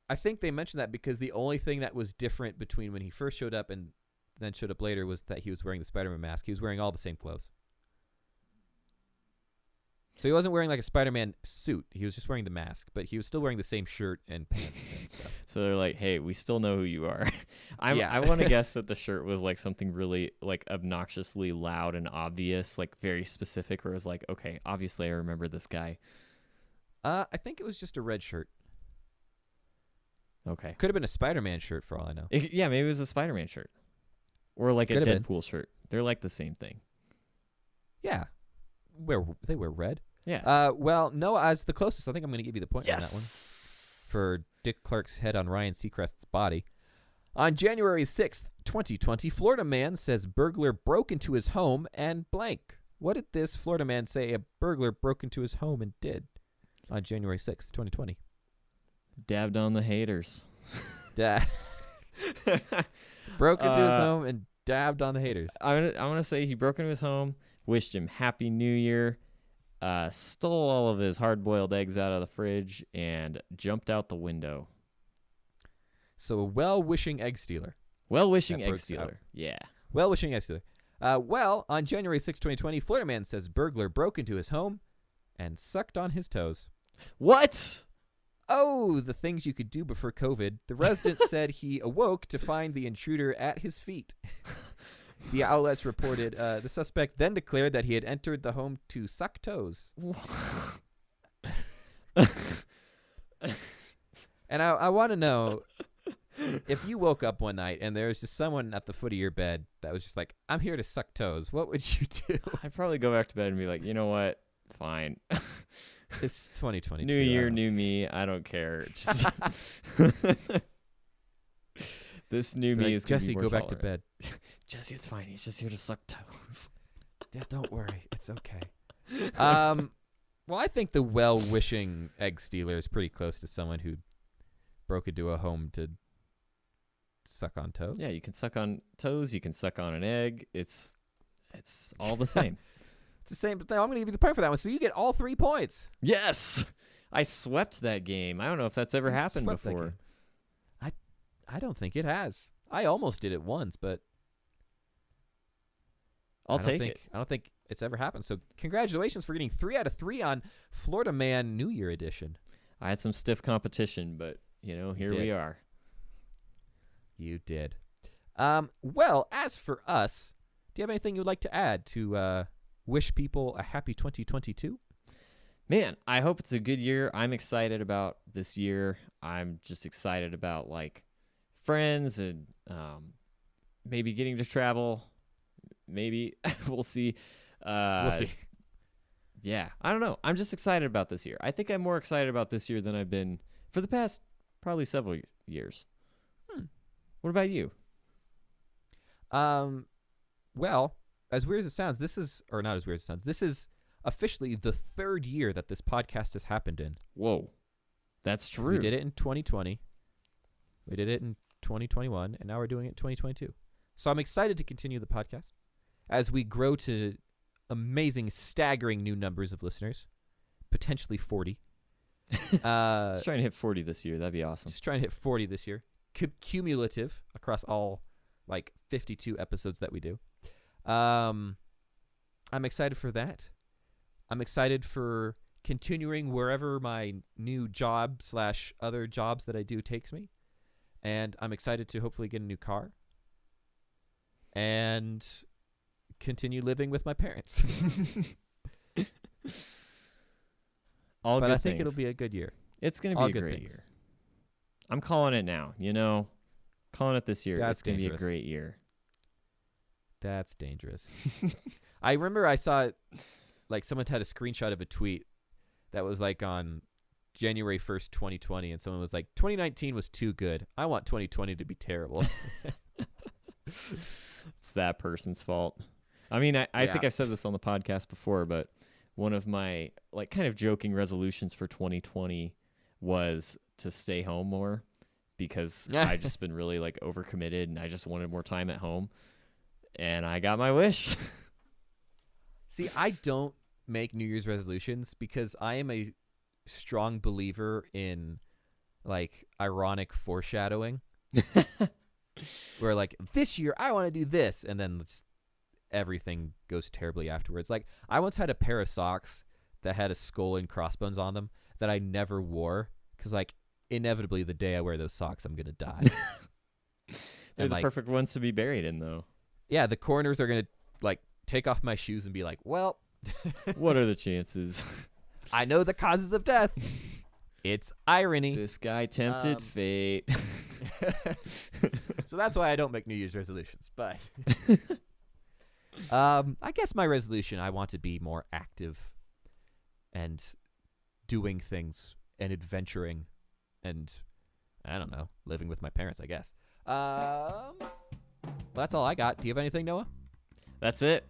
I think they mentioned that because the only thing that was different between when he first showed up and then showed up later was that he was wearing the Spider-Man mask. He was wearing all the same clothes. So he wasn't wearing like a Spider-Man suit. He was just wearing the mask, but he was still wearing the same shirt and pants and stuff. So they're like, hey, we still know who you are. I want to guess that the shirt was like something really like obnoxiously loud and obvious, like very specific, where it was like, okay, obviously I remember this guy. I think it was just a red shirt. Okay. Could have been a Spider-Man shirt for all I know. Yeah, maybe it was a Spider-Man shirt. Or like a Deadpool shirt. They're like the same thing. Yeah. They wear red. Yeah. Well, Noah, as the closest, I think I'm going to give you the point on that one. Yes. For Dick Clark's head on Ryan Seacrest's body. On January 6th, 2020, Florida man says burglar broke into his home and blank. What did this Florida man say a burglar broke into his home and did on January 6th, 2020? Dabbed on the haters. Broke into his home and dabbed on the haters. I'm gonna say he broke into his home, wished him Happy New Year, stole all of his hard-boiled eggs out of the fridge, and jumped out the window. So a well-wishing egg stealer. Well-wishing That egg breaks out. stealer. Yeah. Well-wishing egg stealer. Well, on January 6, 2020, Florida man says burglar broke into his home and sucked on his toes. What? Oh, the things you could do before COVID. The resident said he awoke to find the intruder at his feet. The outlets reported the suspect then declared that he had entered the home to suck toes. And I want to know, if you woke up one night and there was just someone at the foot of your bed that was just like, I'm here to suck toes, what would you do? I'd probably go back to bed and be like, you know what? Fine. It's 2022. New year, new me. I don't care. Just this new me is going to Jesse, be more go back to tolerant. bed. Jesse, it's fine. He's just here to suck toes. Yeah, don't worry. It's okay. Well, I think the well-wishing egg stealer is pretty close to someone who broke into a home to suck on toes. Yeah, you can suck on toes. You can suck on an egg. It's all the same. It's the same thing. I'm going to give you the point for that one. So you get all 3 points. Yes, I swept that game. I don't know if that's ever You happened swept that before. game. I don't think it has. I almost did it once, but I'll take it. I don't think it's ever happened. So congratulations for getting 3 out of 3 on Florida Man New Year edition. I had some stiff competition, but here we are. You did. Well, as for us, do you have anything you'd like to add to wish people a happy 2022? Man, I hope it's a good year. I'm excited about this year. I'm just excited about friends and maybe getting to travel. Maybe we'll see. We'll see. Yeah, I don't know. I'm just excited about this year. I think I'm more excited about this year than I've been for the past probably several years. What about you? Well, as weird as it sounds, this is officially the 3rd year that this podcast has happened in. Whoa, that's true. We did it in 2020. We did it in 2021, and now we're doing it in 2022. So I'm excited to continue the podcast as we grow to amazing, staggering new numbers of listeners, potentially 40. Let's try and hit 40 this year. That'd be awesome. Just trying to hit 40 this year. Cumulative across all 52 episodes that we do. I'm excited for that. I'm excited for continuing wherever my new job / other jobs that I do takes me. And I'm excited to hopefully get a new car and continue living with my parents. All but good I think things. it'll be a good year. It's going to all be a good great things. year. I'm calling it now, calling it this year. That's it's going to be a dangerous. great year. That's dangerous. I remember I saw someone had a screenshot of a tweet that was on January 1st, 2020, and someone was like, 2019 was too good. I want 2020 to be terrible. It's that person's fault. I mean, I think I've said this on the podcast before, but one of my kind of joking resolutions for 2020 was to stay home more because I've just been really overcommitted and I just wanted more time at home. And I got my wish. See, I don't make New Year's resolutions because I am a strong believer in like ironic foreshadowing where like this year I want to do this, and then just everything goes terribly afterwards. Like I once had a pair of socks that had a skull and crossbones on them that I never wore because like inevitably the day I wear those socks I'm gonna die. They're And, the like, perfect ones to be buried in, though. yeah, the corners are gonna like take off my shoes and be like, well, What are the chances? I know the causes of death. It's irony. This guy tempted fate. So that's why I don't make New Year's resolutions. But I guess my resolution, I want to be more active and doing things and adventuring and, I don't know, living with my parents, I guess. Well, that's all I got. Do you have anything, Noah? That's it.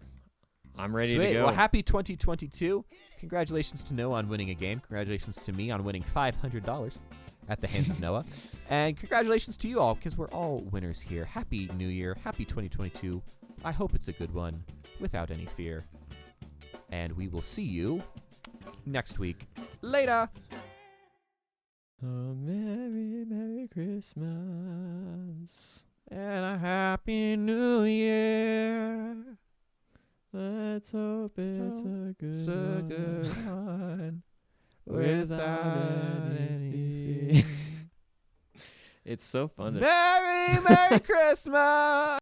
I'm ready Sweet. to go. Well, happy 2022. Congratulations to Noah on winning a game. Congratulations to me on winning $500 at the hands of Noah. And congratulations to you all, because we're all winners here. Happy New Year. Happy 2022. I hope it's a good one, without any fear. And we will see you next week. Later. Oh, Merry, Merry Christmas. And a Happy New Year. Let's hope it's a It's good a one. good one. Without any fear. It's so fun to Merry Christmas!